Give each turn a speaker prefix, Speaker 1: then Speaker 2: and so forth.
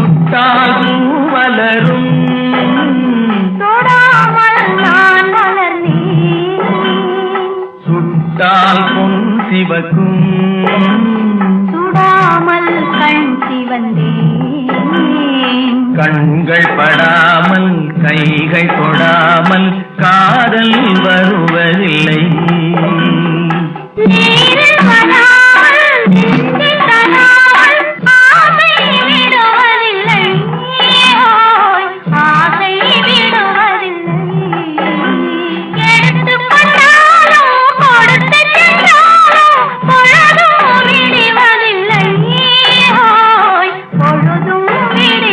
Speaker 1: சுட்டால் மலரும்
Speaker 2: தொடாமல் நான் மலர்ந்தேன்.
Speaker 1: சுட்டால் பொன் சிவக்கும்
Speaker 2: சுடாமல் கண் சிவந்தேன்.
Speaker 1: கண்கள் படாமல் கைகள் தொடாமல் காதல் வருவதில்லை.
Speaker 2: நீரில் வராமல் நெஞ்சில் தராமல் ஆசை விடுவதில்லை. ஓய், ஆசை விடுவதில்லை. எடுத்துக் கொண்டாலும் கொடுத்து சென்றாலும் பொழுதும் விடுவதில்லை. ஓய், பொழுதும் விடுவதில்லை.